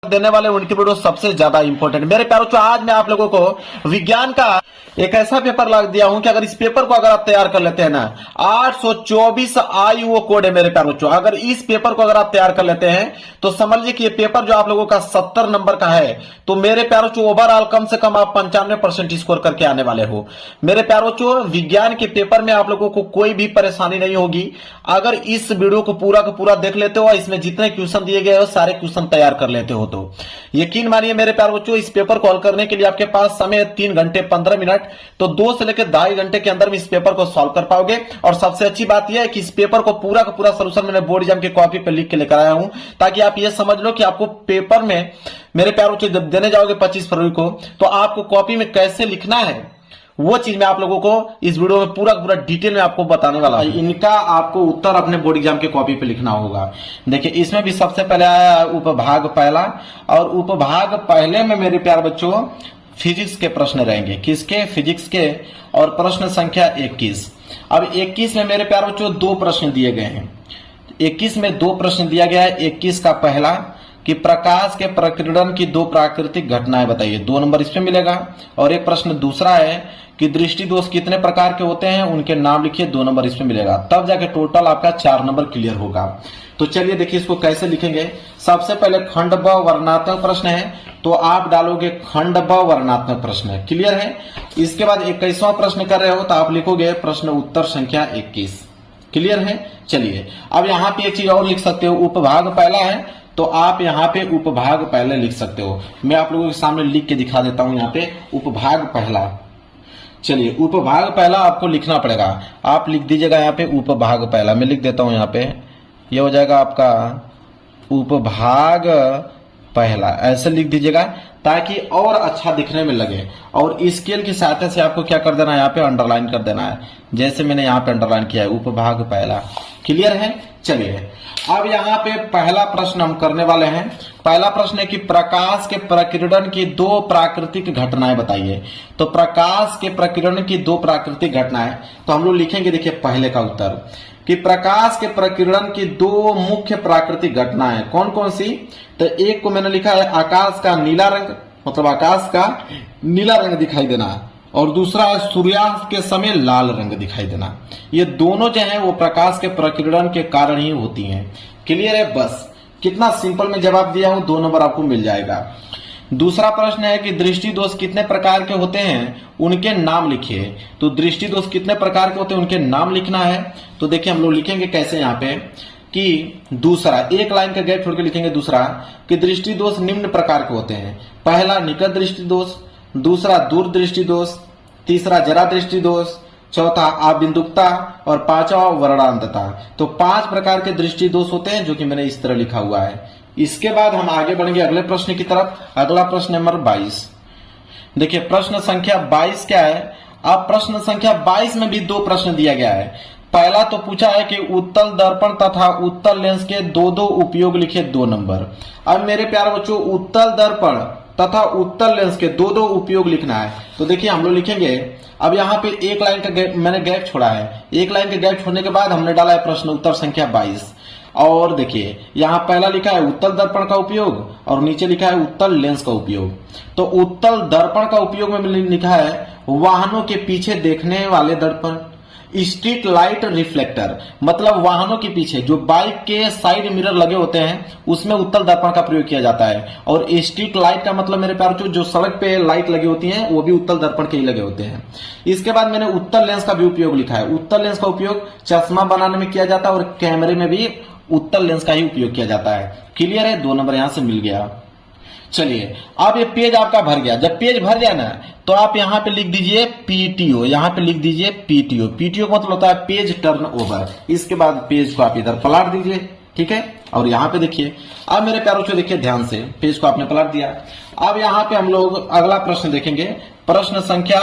देने वाले उनकी वीडियो सबसे ज्यादा इंपॉर्टेंट। मेरे प्यारों, आज मैं आप लोगों को विज्ञान का एक ऐसा पेपर ला दिया हूं कि अगर इस पेपर को अगर आप तैयार कर लेते हैं ना, 824 IO कोड है मेरे प्यारों। अगर इस पेपर को अगर आप तैयार कर लेते हैं तो समझ लीजिए कि ये पेपर जो आप लोगों का 70 नंबर का है, तो मेरे प्यारों ओवरऑल कम से कम आप 95% स्कोर करके आने वाले हो। मेरे प्यारों, विज्ञान के पेपर में आप लोगों को कोई भी परेशानी नहीं होगी अगर इस वीडियो को पूरा का पूरा देख लेते हो, इसमें जितने क्वेश्चन दिए गए हो सारे क्वेश्चन तैयार कर लेते हो। तो यकीन मानिए मेरे प्यारे बच्चों, इस पेपर को हल करने के लिए आपके पास समय 3 घंटे 15 मिनट, तो 2 से लेकर 2.5 घंटे के अंदर में इस पेपर को सॉल्व कर पाओगे। और सबसे अच्छी बात यह है कि इस पेपर को पूरा का पूरा सोल्यूशन मैंने बोर्ड एग्जाम की कॉपी पे लिख के लेकर आया हूं, ताकि आप ये समझ लो कि आपको पेपर में मेरे प्यारे बच्चों जब देने जाओगे 25 फरवरी को, तो आपको कॉपी में कैसे लिखना है वो चीज मैं आप लोगों को इस वीडियो में पूरा पूरा डिटेल में आपको बताने वाला हूं। इनका आपको उत्तर अपने बोर्ड एग्जाम के कॉपी पे लिखना होगा। देखिए, इसमें भी सबसे पहले आया उपभाग पहला, और उपभाग पहले में मेरे प्यारे बच्चों फिजिक्स के प्रश्न रहेंगे। किसके? फिजिक्स के। और प्रश्न संख्या 21। अब 21 में मेरे प्यारे बच्चों 2 प्रश्न दिए गए हैं। 21 में 2 प्रश्न दिया गया है। 21 का पहला कि प्रकाश के प्रकीर्णन की 2 प्राकृतिक घटनाएं बताइए, 2 नंबर इसमें मिलेगा। और एक प्रश्न दूसरा है कि दृष्टि दोष कितने प्रकार के होते हैं, उनके नाम लिखिए, 2 नंबर इसमें मिलेगा। तब जाके टोटल आपका 4 नंबर क्लियर होगा। तो चलिए देखिए इसको कैसे लिखेंगे। सबसे पहले खंड ब वर्णनात्मक प्रश्न है, तो आप डालोगे खंड ब वर्णनात्मक प्रश्न है। क्लियर है? इसके बाद 21वां प्रश्न कर रहे हो तो आप लिखोगे प्रश्न उत्तर संख्या 21। क्लियर है? चलिए अब यहाँ पे एक चीज और लिख सकते हो, उपभाग पहला है तो आप यहाँ पे उपभाग पहले लिख सकते हो। मैं आप लोगों के सामने लिख के दिखा देता हूं यहाँ पे उपभाग पहला। चलिए, उपभाग पहला आपको लिखना पड़ेगा। आप लिख दीजिएगा यहाँ पे उपभाग पहला। मैं लिख देता हूं यहाँ पे, ये हो जाएगा आपका उपभाग पहला। ऐसे लिख दीजिएगा ताकि और अच्छा दिखने में लगे। और स्केल की सहायता से आपको क्या कर देना है, यहाँ पे अंडरलाइन कर देना है, जैसे मैंने यहाँ पे अंडरलाइन किया है, उपभाग पहला। क्लियर है? चलिए अब यहाँ पे पहला प्रश्न हम करने वाले हैं। पहला प्रश्न है कि प्रकाश के प्रकीर्णन की 2 प्राकृतिक घटनाएं बताइए। तो प्रकाश के प्रकीर्णन की 2 प्राकृतिक घटनाएं, तो हम लोग लिखेंगे, देखिए पहले का उत्तर कि प्रकाश के प्रकीर्णन की 2 मुख्य प्राकृतिक घटनाएं कौन कौन सी। तो एक को मैंने लिखा है आकाश का नीला रंग, मतलब आकाश का नीला रंग दिखाई देना, और दूसरा है सूर्यास्त के समय लाल रंग दिखाई देना। ये दोनों जो है वो प्रकाश के प्रकीर्णन के कारण ही होती हैं। क्लियर है? बस कितना सिंपल में जवाब दिया हूं, 2 नंबर आपको मिल जाएगा। दूसरा प्रश्न है कि दृष्टि दोष कितने प्रकार के होते हैं, उनके नाम लिखिए। तो दृष्टि दोष कितने प्रकार के होते हैं उनके नाम लिखना है। तो देखिए हम लोग लिखेंगे कैसे यहाँ पे कि दूसरा, एक लाइन का गैप छोड़ के लिखेंगे दूसरा कि दृष्टि दोष निम्न प्रकार के होते हैं। पहला निकट दृष्टि दोष, दूसरा दूर दृष्टि दोष, तीसरा जरा दृष्टि दोष, चौथा आबिंदुकता, और 5वां वर्णांतता। तो 5 प्रकार के दृष्टि दोष होते हैं, जो कि मैंने इस तरह लिखा हुआ है। इसके बाद हम आगे बढ़ेंगे अगले प्रश्न की तरफ। अगला प्रश्न नंबर 22। देखिए प्रश्न संख्या 22 क्या है। अब प्रश्न संख्या 22 में भी 2 प्रश्न दिया गया है। पहला तो पूछा है कि उत्तल दर्पण तथा उत्तल लेंस के 2-2 उपयोग लिखे, 2 नंबर। अब मेरे प्यारे बच्चों, उत्तल दर्पण तथा उत्तल लेंस के 2-2 उपयोग लिखना है। तो देखिए हम लोग लिखेंगे, अब यहाँ पे एक लाइन का गैप मैंने गैप छोड़ा है। एक लाइन का गैप छोड़ने के बाद हमने डाला है प्रश्न उत्तर संख्या 22। और देखिए यहाँ पहला लिखा है उत्तल दर्पण का उपयोग, और नीचे लिखा है उत्तल लेंस का उपयोग। तो उत्तल दर्पण का उपयोग में लिखा है वाहनों के पीछे देखने वाले दर्पण, स्ट्रीट लाइट रिफ्लेक्टर, मतलब वाहनों के पीछे जो बाइक के साइड मिरर लगे होते हैं उसमें उत्तल दर्पण का प्रयोग किया जाता है। और स्ट्रीट लाइट का मतलब मेरे प्यारे जो सड़क पे लाइट लगी होती हैं वो भी उत्तल दर्पण के ही लगे होते हैं। इसके बाद मैंने उत्तल लेंस का भी उपयोग लिखा है। उत्तल लेंस का उपयोग चश्मा बनाने में किया जाता है और कैमरे में भी उत्तल लेंस का ही उपयोग किया जाता है। क्लियर है? 2 नंबर यहां से मिल गया। चलिए अब ये पेज आपका भर गया। जब पेज भर जाए ना तो आप यहाँ पे लिख दीजिए पीटीओ, यहाँ पे लिख दीजिए पीटीओ। पीटीओ का मतलब होता है पेज टर्न ओवर। इसके बाद पेज को आप इधर पलट दीजिए, ठीक है। और यहाँ पे देखिए, अब मेरे प्यारों को देखिए ध्यान से, पेज को आपने पलट दिया। अब यहाँ पे हम लोग अगला प्रश्न देखेंगे। प्रश्न संख्या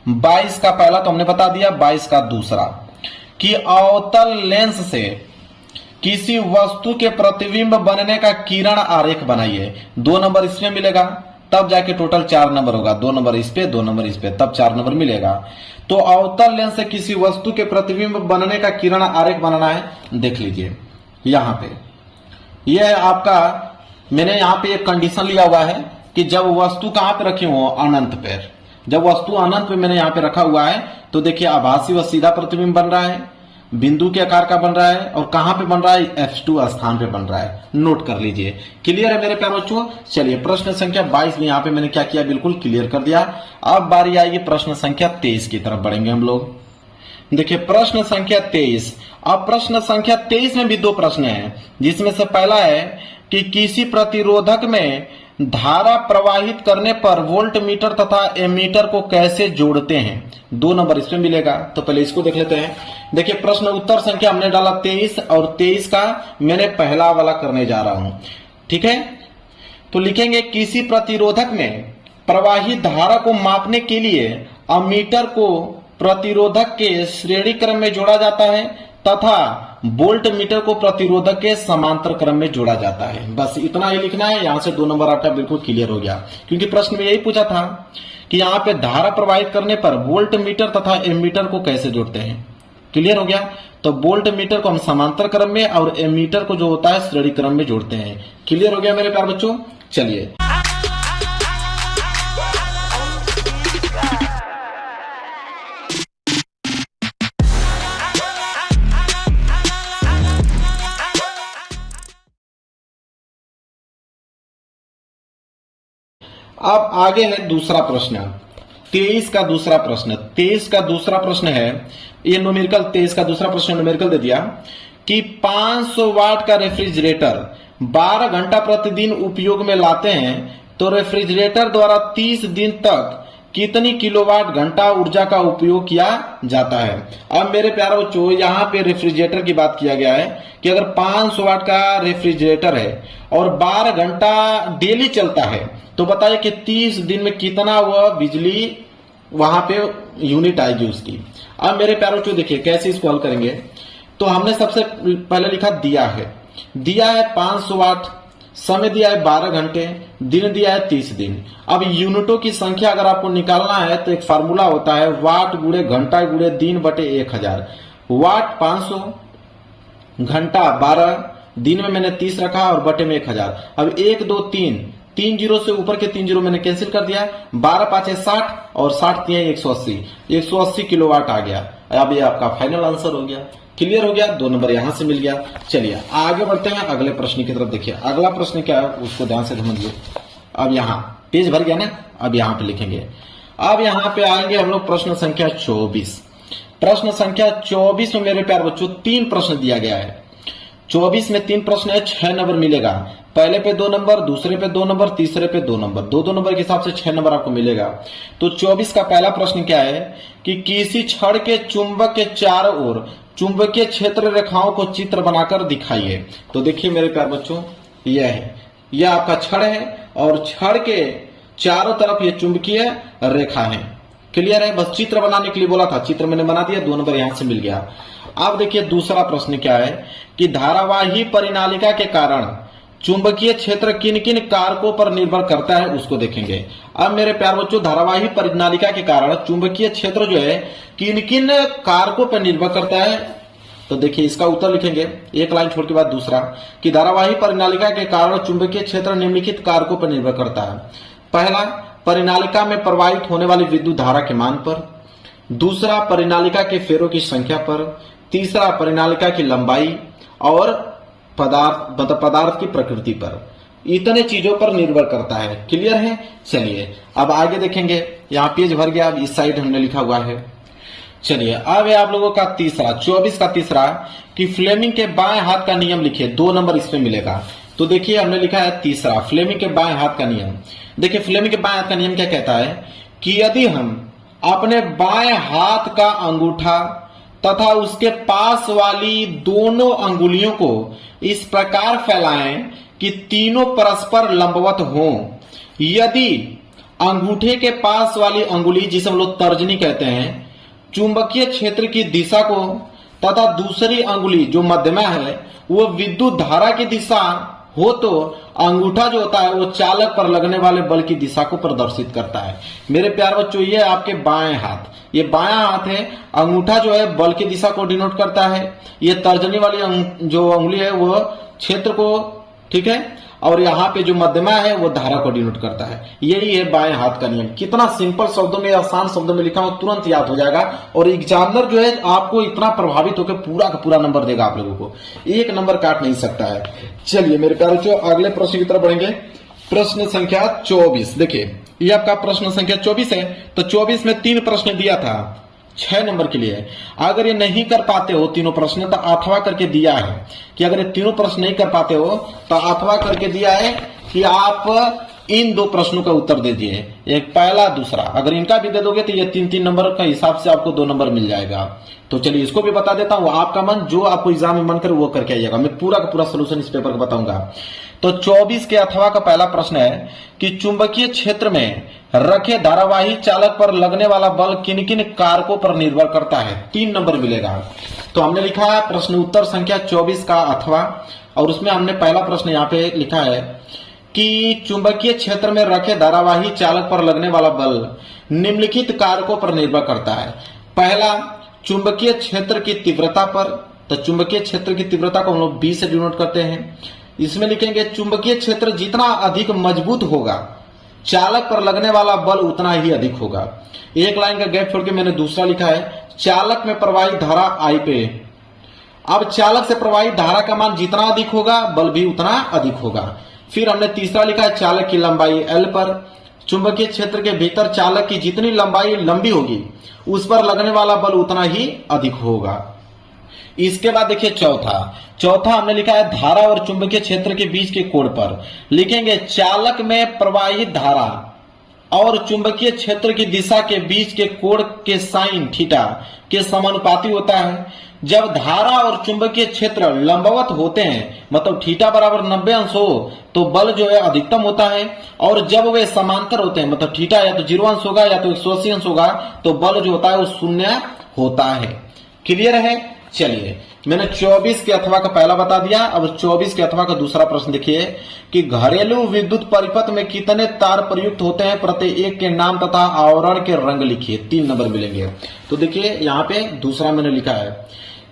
22 का पहला तो हमने बता दिया, 22 का दूसरा कि अवतल लेंस से किसी वस्तु के प्रतिबिंब बनने का किरण आरेख बनाइए। 2 नंबर इसमें मिलेगा, तब जाके टोटल 4 नंबर होगा। 2 नंबर इस पे, 2 नंबर इस पे, तब 4 नंबर मिलेगा। तो अवतल लेंस से किसी वस्तु के प्रतिबिंब बनने का किरण आरेख बनाना है। देख लीजिए यहाँ पे, यह है आपका मैंने यहाँ पे एक कंडीशन लिया हुआ है कि जब वस्तु कहां पे रखी हो, अनंत पर। जब वस्तु अनंत पे मैंने यहाँ पे रखा हुआ है तो देखिए आभासी व सीधा प्रतिबिंब बन रहा है, बिंदु के आकार का बन रहा है, और कहां पे बन रहा है, F2 स्थान पे बन रहा है। नोट कर लीजिए। क्लियर है मेरे प्यारे बच्चों। चलिए प्रश्न संख्या 22 में यहाँ पे मैंने क्या किया, बिल्कुल क्लियर कर दिया। अब बारी आएगी प्रश्न संख्या 23 की तरफ बढ़ेंगे हम लोग। देखिए प्रश्न संख्या 23। अब प्रश्न संख्या 23 में भी दो प्रश्न हैं, जिसमें से पहला है कि किसी प्रतिरोधक में धारा प्रवाहित करने पर वोल्ट मीटर तथा एमीटर को कैसे जोड़ते हैं। 2 नंबर इसमें मिलेगा, तो पहले इसको देख लेते हैं। देखिए प्रश्न उत्तर संख्या हमने डाला 23 और 23 का मैंने पहला वाला करने जा रहा हूं। ठीक है, तो लिखेंगे किसी प्रतिरोधक में प्रवाहित धारा को मापने के लिए अमीटर को प्रतिरोधक के श्रेणी क्रम में जोड़ा जाता है तथा वोल्ट मीटर को प्रतिरोधक के समांतर क्रम में जोड़ा जाता है। बस इतना ही लिखना है। यहां से 2 नंबर आपका बिल्कुल क्लियर हो गया, क्योंकि प्रश्न में यही पूछा था कि यहाँ पे धारा प्रवाहित करने पर वोल्ट मीटर तथा एमीटर को कैसे जोड़ते हैं। क्लियर हो गया। तो वोल्ट मीटर को हम समांतर क्रम में और एमीटर को जो होता है श्रेणी क्रम में जोड़ते हैं। क्लियर हो गया मेरे प्यारे बच्चों। चलिए अब आगे है दूसरा प्रश्न, 23 का दूसरा प्रश्न। 23 का दूसरा प्रश्न है, ये न्यूमेरिकल 23 का दूसरा प्रश्न न्यूमेरिकल दे दिया कि 500 वाट का रेफ्रिजरेटर 12 घंटा प्रतिदिन उपयोग में लाते हैं तो रेफ्रिजरेटर द्वारा 30 दिन तक कितनी किलोवाट घंटा ऊर्जा का उपयोग किया जाता है। अब मेरे प्यारे बच्चों यहाँ पे रेफ्रिजरेटर की बात किया गया है कि अगर 500 वाट का रेफ्रिजरेटर है और 12 घंटा डेली चलता है तो बताइए कि 30 दिन में कितना वह बिजली वहां पे यूनिट आएगी उसकी। अब मेरे प्यारे बच्चों देखिए कैसे इसको हल करेंगे। तो हमने सबसे पहले लिखा दिया है 500 वाट, समय दिया है 12 घंटे, दिन दिया है 30 दिन। अब यूनिटों की संख्या अगर आपको निकालना है तो एक फार्मूला होता है वाट गुणे घंटा गुणे दिन बटे 1000। वाट 500, घंटा 12, दिन में मैंने 30 रखा और बटे में 1000। अब 1 2 3 जीरो से ऊपर के 3 जीरो मैंने कैंसिल कर दिया। 12 5 60 और 60 3 180, 180 किलोवाट आ गया। अब ये आपका फाइनल आंसर हो गया। क्लियर हो गया। 2 नंबर यहां से मिल गया। चलिए आगे बढ़ते हैं अगले प्रश्न की तरफ। देखिए अगला प्रश्न क्या है उसको ध्यान से समझिए। अब यहाँ पेज भर गया ना, अब यहाँ पे लिखेंगे। अब यहाँ पे आएंगे हम लोग प्रश्न संख्या 24। प्रश्न संख्या 24 में मेरे प्यारे बच्चों 3 प्रश्न दिया गया है। 24 में 3 प्रश्न है, 6 नंबर मिलेगा। पहले पे 2 नंबर, दूसरे पे 2 नंबर, तीसरे पे 2 नंबर, 2 नंबर के हिसाब से 6 नंबर आपको मिलेगा। तो 24 का पहला प्रश्न क्या है कि किसी छड़ के चुंबक के चारों ओर चुंबकीय क्षेत्र रेखाओं को चित्र बनाकर दिखाइए। तो देखिए मेरे प्यारे बच्चों यह है, यह आपका छड़ है और छड़ के चारों तरफ ये चुंबकीय रेखा है। क्लियर है। बस चित्र बनाने के लिए बोला था, चित्र मैंने बना दिया। 2 नंबर यहां से मिल गया। अब देखिए दूसरा प्रश्न क्या है कि धारावाही परिनालिका के कारण चुंबकीय क्षेत्र किन किन कारकों पर निर्भर करता है उसको देखेंगे। अब मेरे प्यारे बच्चों धारावाही परिनालिका के कारण चुंबकीय क्षेत्र जो है किन किन कारकों पर निर्भर करता है, तो देखिए इसका उत्तर लिखेंगे एक लाइन छोड़ के बाद दूसरा कि धारावाही परिनालिका के कारण चुंबकीय क्षेत्र निम्नलिखित कारकों पर निर्भर करता है। पहला, परिनालिका में प्रवाहित होने वाली विद्युत धारा के मान पर। दूसरा, परिनालिका के फेरों की संख्या पर। तीसरा, परिनालिका की लंबाई और पदार्थ की प्रकृति पर। इतने चीजों पर निर्भर करता है। क्लियर है। चलिए अब आगे देखेंगे। यहाँ पेज भर गया, अब इस साइड हमने लिखा हुआ है। चलिए अब है आप लोगों का तीसरा, 24 का तीसरा कि फ्लेमिंग के बाएं हाथ का नियम लिखिए। 2 नंबर इसमें मिलेगा। तो देखिए हमने लिखा है तीसरा, फ्लेमिंग के बाएं हाथ का नियम। देखिए फ्लेमिंग के बाएं हाथ का नियम क्या कहता है कि यदि हम अपने बाएं हाथ का अंगूठा तथा उसके पास वाली दोनों अंगुलियों को इस प्रकार फैलाएं कि तीनों परस्पर लंबवत हों। यदि अंगूठे के पास वाली अंगुली, जिसे हम लोग तर्जनी कहते हैं, चुंबकीय क्षेत्र की दिशा को तथा दूसरी अंगुली जो मध्यमा है वो विद्युत धारा की दिशा हो तो अंगूठा जो होता है वो चालक पर लगने वाले बल की दिशा को प्रदर्शित करता है। मेरे प्यारे बच्चों ये आपके बाएं हाथ, ये बायां हाथ है। अंगूठा जो है बल की दिशा को डिनोट करता है। ये तर्जनी वाली जो उंगली है वो क्षेत्र को ठीक है। और यहाँ पे जो मध्यमा है वो धारा को डिनोट करता है। यही है बाएं हाथ का नियम। कितना सिंपल शब्दों में, आसान शब्दों में लिखा हो, तुरंत याद हो जाएगा। और एग्जामिनर जो है आपको इतना प्रभावित होकर पूरा का पूरा नंबर देगा आप लोगों को, एक नंबर काट नहीं सकता है। चलिए मेरे प्यारे बच्चों, अगले प्रश्न की तरफ बढ़ेंगे। प्रश्न संख्या 24। देखिए ये आपका प्रश्न संख्या 24 है। तो 24 में 3 प्रश्न दिया था 6 नंबर के लिए। अगर ये नहीं कर पाते हो तीनों प्रश्न, तो अथवा करके दिया है कि अगर ये तीनों प्रश्न नहीं कर पाते हो तो अथवा करके दिया है कि आप इन 2 प्रश्नों का उत्तर दे दिए, एक पहला दूसरा। अगर इनका भी दे दोगे तो ये 3-3 नंबर का हिसाब से आपको 2 नंबर मिल जाएगा। तो चलिए इसको भी बता देता हूं, आपका मन जो आपको एग्जाम में मन करे वो करके आइएगा। मैं पूरा का पूरा सोल्यूशन इस पेपर का बताऊंगा। तो 24 के अथवा का पहला प्रश्न है कि चुंबकीय क्षेत्र में रखे धारावाही चालक पर लगने वाला बल किन किन कारकों पर निर्भर करता है। 3 नंबर मिलेगा। तो हमने लिखा है प्रश्न उत्तर संख्या 24 का अथवा, और उसमें हमने पहला प्रश्न यहाँ पे लिखा है कि चुंबकीय क्षेत्र में रखे धारावाही चालक पर लगने वाला बल निम्नलिखित कारकों पर निर्भर करता है। पहला, चुंबकीय क्षेत्र की तीव्रता पर। तो चुंबकीय क्षेत्र की तीव्रता को हम लोग B से डिनोट करते हैं। इसमें लिखेंगे चुंबकीय क्षेत्र जितना अधिक मजबूत होगा, चालक पर लगने वाला बल उतना ही अधिक होगा। एक लाइन का गैप छोड़ के मैंने दूसरा लिखा है चालक में प्रवाहित धारा I पे। अब चालक से प्रवाहित धारा का मान जितना अधिक होगा, बल भी उतना अधिक होगा। फिर हमने तीसरा लिखा है चालक की लंबाई L पर। चुंबकीय क्षेत्र के भीतर चालक की जितनी लंबाई लंबी होगी, उस पर लगने वाला बल उतना ही अधिक होगा। इसके बाद देखिए चौथा हमने लिखा है धारा और चुंबकीय क्षेत्र के बीच के कोण पर। लिखेंगे चालक में प्रवाहित धारा और चुंबकीय क्षेत्र की दिशा के बीच के कोण के साइन थीटा के समानुपाती होता है। जब धारा और चुंबकीय क्षेत्र लंबवत होते हैं, मतलब थीटा बराबर 90 अंश हो, तो बल जो है अधिकतम होता है। और जब वे समांतर होते हैं, मतलब थीटा या तो 0 अंश होगा या तो 180 अंश होगा, तो बल जो होता है वो 0 होता है। क्लियर है। चलिए मैंने 24 के अथवा का पहला बता दिया। अब 24 के अथवा का दूसरा प्रश्न देखिए कि घरेलू विद्युत परिपथ में कितने तार प्रयुक्त होते हैं, प्रत्येक के नाम तथा आवरण के रंग लिखिए। 3 नंबर मिलेंगे। तो देखिए यहाँ पे दूसरा मैंने लिखा है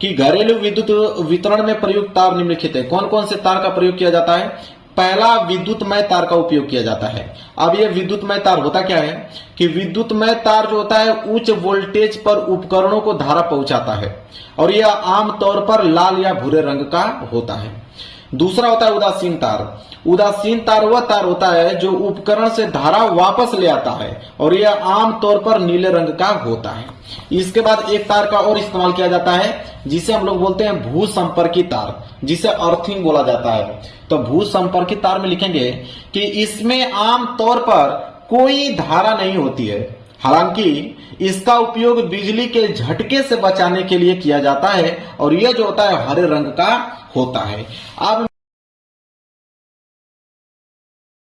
कि घरेलू विद्युत वितरण में प्रयुक्त तार निम्नलिखित है। कौन कौन से तार का प्रयोग किया जाता है। पहला, विद्युतमय तार का उपयोग किया जाता है। अब ये विद्युतमय तार होता क्या है कि विद्युतमय तार जो होता है उच्च वोल्टेज पर उपकरणों को धारा पहुंचाता है, और यह आमतौर पर लाल या भूरे रंग का होता है। दूसरा होता है उदासीन तार। उदासीन तार वह तार होता है जो उपकरण से धारा वापस ले आता है, और यह आमतौर पर नीले रंग का होता है। इसके बाद एक तार का और इस्तेमाल किया जाता है जिसे हम लोग बोलते हैं भू संपर्की तार, जिसे अर्थिंग बोला जाता है। तो भू संपर्की तार में लिखेंगे कि इसमें आमतौर पर कोई धारा नहीं होती है, हालांकि इसका उपयोग बिजली के झटके से बचाने के लिए किया जाता है, और यह जो होता है हरे रंग का होता है। अब